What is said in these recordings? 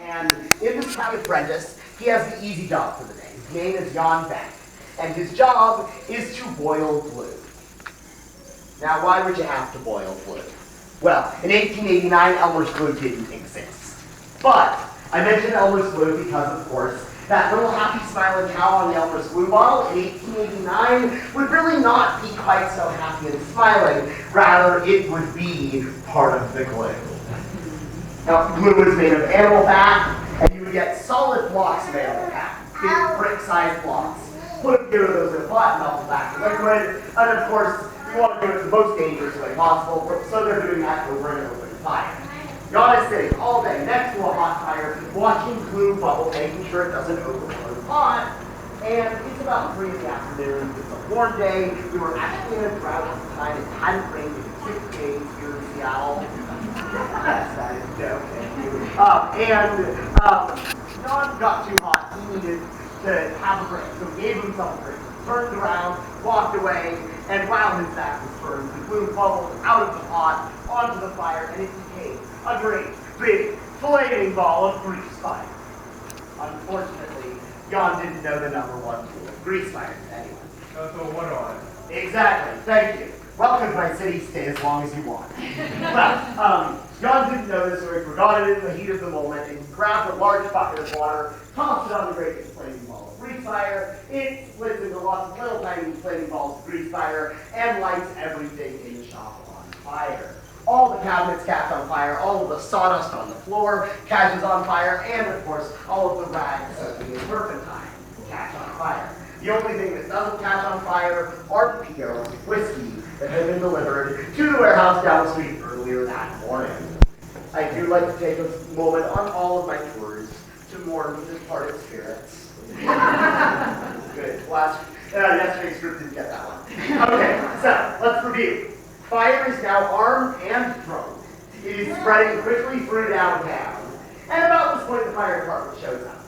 And in this town apprentice, he has the easy job for the day. His name is Jan Beck, and his job is to boil glue. Now, why would you have to boil glue? Well, in 1889, Elmer's glue didn't exist. But I mentioned Elmer's glue because, of course, that little happy smiling cow on the Elmer's glue bottle in 1889 would really not be quite so happy and smiling. Rather, it would be part of the glue. Now, glue is made of animal fat, and you would get solid blocks of animal fat, big brick-sized blocks. Put a few of those in a pot and melt them back to liquid, and of course, you want to do it the most dangerous way possible, so they're doing that over an open fire. Jan is sitting all day next to a hot fire, watching glue bubble, making sure it doesn't overflow the pot. And it's about 3 in the afternoon. It's a warm day. We were actually in a drought at the time. It hadn't rained in 6 days here in Seattle. Yes, that is a joke. Thank you. Jan got too hot. He needed to have a break, so he gave himself a break. He turned around, walked away, and while his back was turned, the glue bubbled out of the pot onto the fire, and it became a great, big, flaming ball of grease fire. Unfortunately, Jan didn't know the number 1 tool of grease fire anyway. So what on it? Exactly, thank you. Welcome to my city, stay as long as you want. Well, Jan didn't know this, so he forgot it in the heat of the moment, and he grabbed a large bucket of water, tossed it on the great big flaming ball of grease fire. It splits into lots of little tiny flaming balls of grease fire, and lights everything in the shop on fire. All the cabinets catch on fire, all of the sawdust on the floor catches on fire, and of course, all of the rags soaking in turpentine catch on fire. The only thing that doesn't catch on fire are the POs of whiskey that had been delivered to the warehouse down the street earlier that morning. I do like to take a moment on all of my tours to mourn the departed spirits. Good. Yesterday's group didn't get that one. Okay, so let's review. Fire is now armed and drunk. It is spreading quickly through downtown. And about this point, the fire department shows up.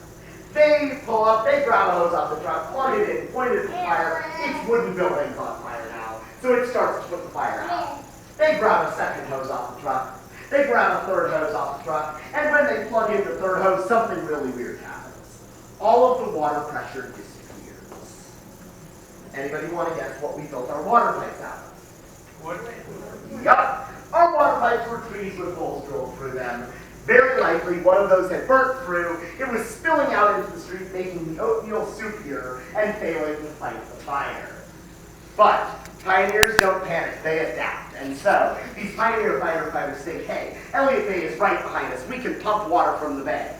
They pull up, they grab a hose off the truck, plug it in, point it at the fire. It's wooden buildings on fire now, so it starts to put the fire out. They grab a second hose off the truck. They grab a third hose off the truck. And when they plug in the third hose, something really weird happens. All of the water pressure disappears. Anybody want to guess what we built our water pipes out of? Yup. Our water pipes were trees with holes drilled through them. Very likely, one of those had burnt through. It was spilling out into the street, making the oatmeal soupier and failing to fight the fire. But pioneers don't panic, they adapt. And so, these pioneer firefighters think, hey, Elliott Bay is right behind us. We can pump water from the bay.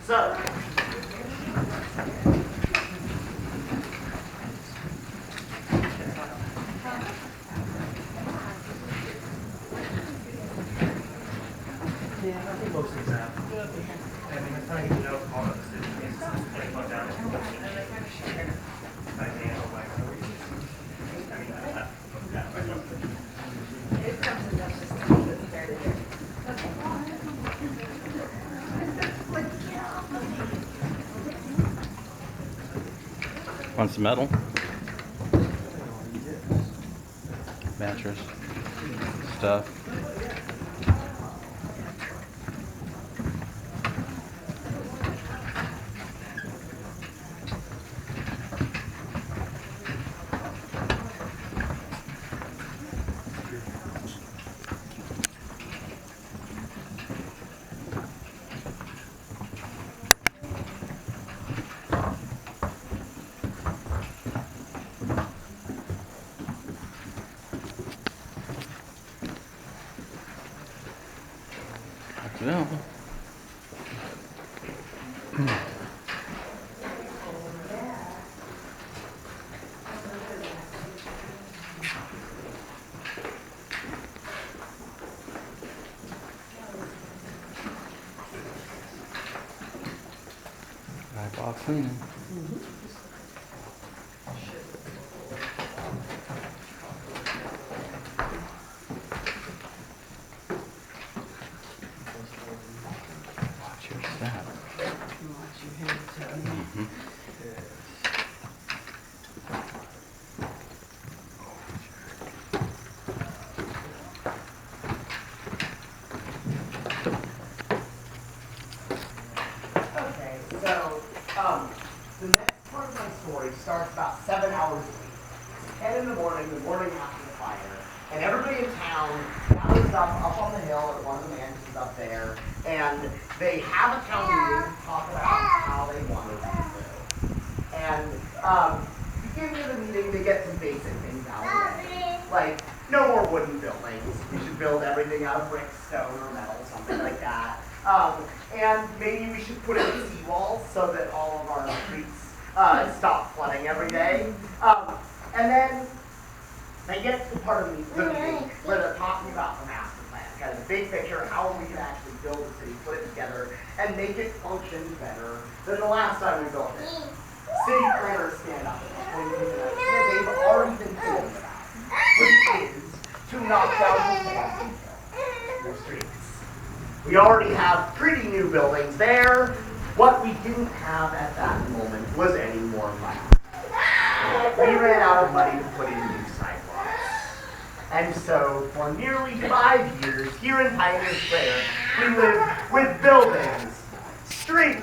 So, I think most of them. I mean, I'm trying to get out all of this. It's like going down. I handle my It comes in just it's very good. Want some metal? Mattress. Stuff. No. Eyeball cleaning. Watch your step. Watch your head, Tony. Mm-hmm. 10 in the morning after the fire, and everybody in town gathers up on the hill at one of the mansions up there, and they have a town meeting to talk about how they want it to go. And beginning of the meeting, they get some basic things out of the way, like no more wooden buildings. We should build everything out of brick, stone, or metal, something like that. And maybe we should put in seawalls so that all of our streets stop flooding every day. And then they get to the part of the meeting where they're talking about the master plan, kind of the big picture, how we can actually build a city, put it together, and make it function better than the last time we built it. City planners stand up and point to an idea they've already been thinking about, which is to knock down the streets. We already have pretty new buildings there. What we didn't have at that moment was any more money. We ran out of money to put in new sidewalks. And so for nearly 5 years here in Pioneer Square, we lived with buildings, streets,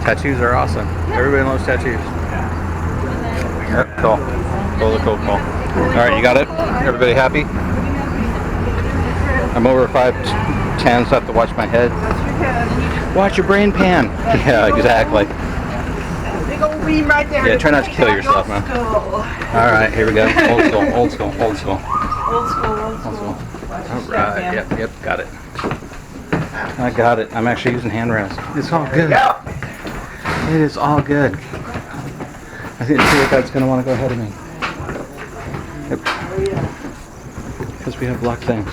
Tattoos are awesome. Everybody loves tattoos. Yep, cool. Cool. All right, you got it? Everybody happy? I'm over 5'10", so I have to watch my head. Watch your brain pan. Yeah, exactly. Big old beam right there. Yeah, try not to kill yourself, man. All right, here we go. Old school. All right, yep, got it. I got it. I'm actually using handrails. It's all good. It is all good. I think the tour guide's going to want to go ahead of me. Yep. Because we have locked things.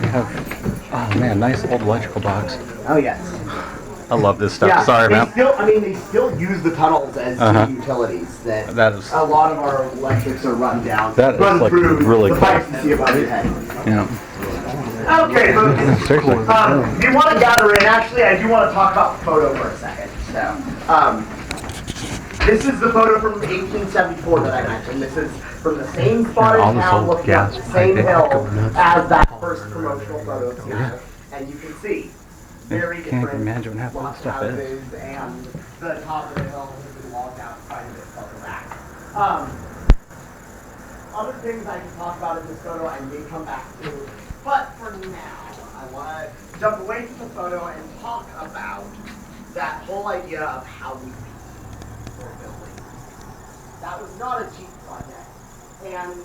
We have, oh man, nice old electrical box. Oh yes. I love this stuff. Yeah, Sorry, man. They still use the tunnels as city utilities. That is, a lot of our electrics are run down. That is like really the cool. pipes you see above your head. Yeah. Okay, folks. Seriously. If you want to gather in, actually, I do want to talk about the photo for a second. So, this is the photo from 1874 that I mentioned. This is from the same spot in town, looking at the same hill as that first promotional photo of Seattle. And you can see very different Can't imagine what half of this stuff is. And the top of the hill has been logged out quite a bit further back. Other things I can talk about in this photo I may come back to, but for now, I want to jump away from the photo and talk about that whole idea of how we for building. That was not a cheap project, and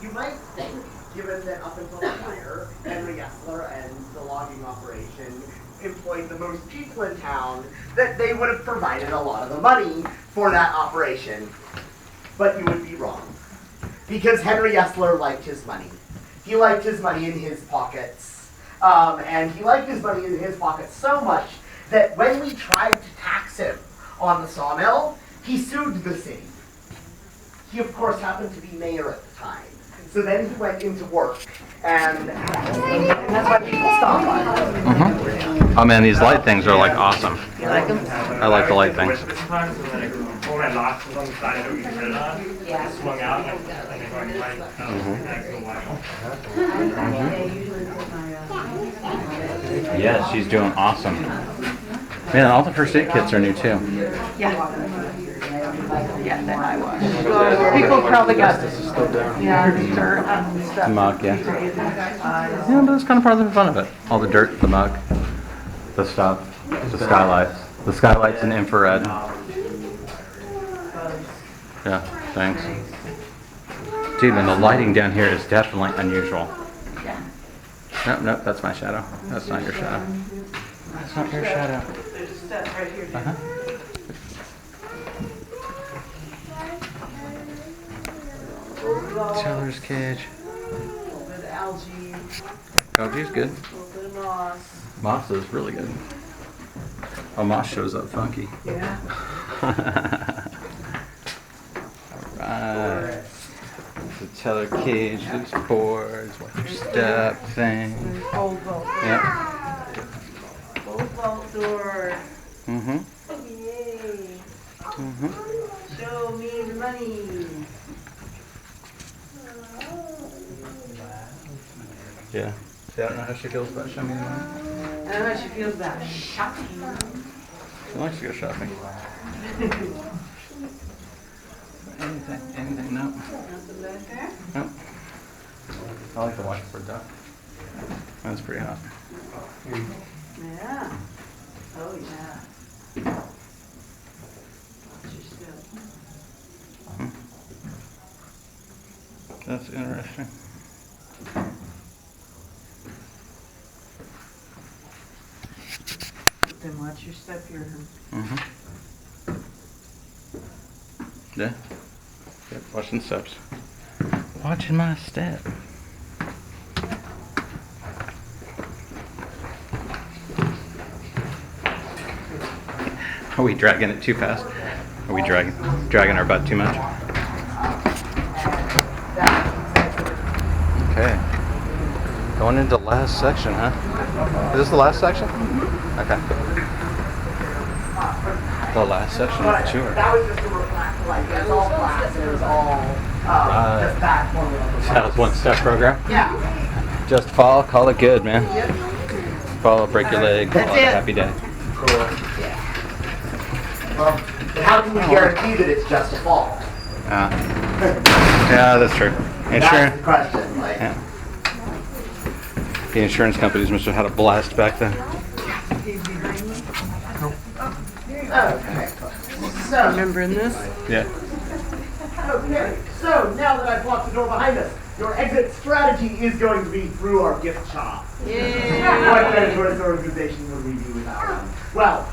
you might think, given that up until the fire, Henry Yesler and the logging operation employed the most people in town, that they would have provided a lot of the money for that operation. But you would be wrong. Because Henry Yesler liked his money. He liked his money in his pockets. And he liked his money in his pockets so much that when we tried to tax him on the sawmill, he sued the city. He, of course, happened to be mayor at the time. So then he went into work, and that's why people stop by. Oh man, these light things are like awesome. You like them? I like the light things. Sometimes when like all my locks was on the side that we could put it on, it swung out and they go like Yeah, she's doing awesome. Man, all the first aid kits are new too. Yeah, then I was. People probably got dirt and The stuff. mug, yeah. Yeah, but that's kind of part of the fun of it. All the dirt, the mug, the stuff, the skylights. The skylights in infrared. Yeah, thanks. Dude, and the lighting down here is definitely unusual. Nope, nope, that's my shadow. That's not your shadow. That's not your shadow. There's a step right here. Uh-huh. Teller's cage. A little bit of algae, Algae's good. a little bit of moss. Moss is really good. Oh, moss shows up funky. Yeah. Alright. The teller cage, loose boards, watch your step thing. Old vault. Yep. Old vault door. Mm-hmm. Yay. Mm-hmm. Show me the money. Yeah. See, I don't know how she feels about showing me the money. I don't know how she feels about shopping. She likes to go shopping. Anything, nope. Nothing back there? Nope. I like the washboard though. That's pretty hot. Yeah. Oh, yeah. Watch your step. That's interesting. Then watch your step here. Mm-hmm. Yeah. Yep, watching steps. Watching my step. Are we dragging it too fast? Are we dragging our butt too much? Okay. Going into the last section, huh? Is this the last section? Okay. The last section of the tour. That was just to reflect, like, it's all class, it was all just that formula. That was one step program. Yeah. Just fall, call it good, man. Fall, break your leg, call it a That's it. happy day. Well, but how can you guarantee that it's just a fall? Yeah, that's true. That's the Insurance. question. Like, Yeah. The insurance companies must have had a blast back then. okay. So, Remembering this? Yeah. okay. So now that I've locked the door behind us, your exit strategy is going to be through our gift shop. What kind of tourist organization would we be without them? Well,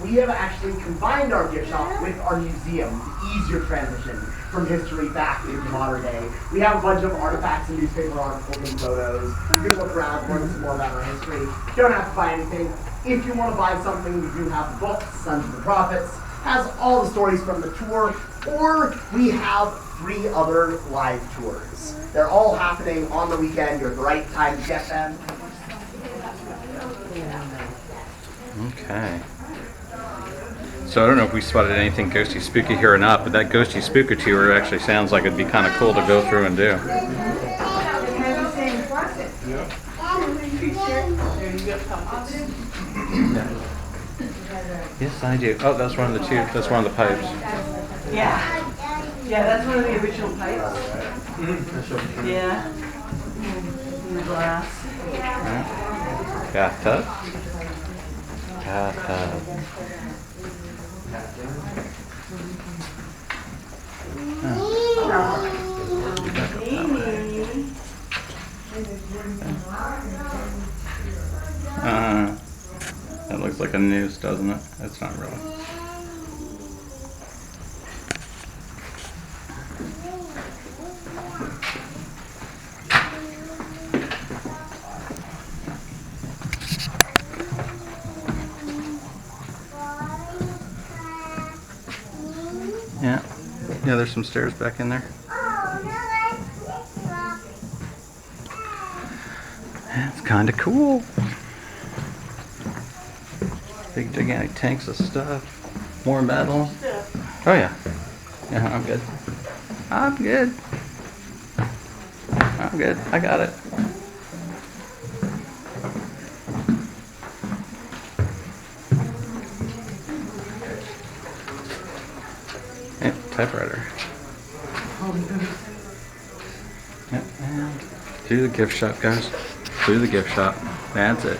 we have actually combined our gift shop with our museum to ease your transition from history back into modern day. We have a bunch of artifacts and newspaper articles and photos. You can look around, learn some more about our history. You don't have to buy anything. If you want to buy something, we do have the book, Sons of the Prophets, has all the stories from the tour, or we have 3 other live tours. They're all happening on the weekend. You're at the right time to get them. Okay. So I don't know if we spotted anything ghosty spooky here or not, but that ghosty spooky tour actually sounds like it'd be kind of cool to go through and do. Yes, I do. Oh, that's one of the two. That's one of the pipes. Yeah. Yeah, that's one of the original pipes. Yeah. In the glass. Bathtub. Bathtub. That looks like a noose, doesn't it? It's not really. Yeah. Yeah, there's some stairs back in there. That's kind of cool. Big gigantic tanks of stuff. More metal. Oh yeah. Yeah, I'm good. I'm good. I'm good. I got it. Yep, typewriter. Yep, and through the gift shop, guys. Through the gift shop. That's it.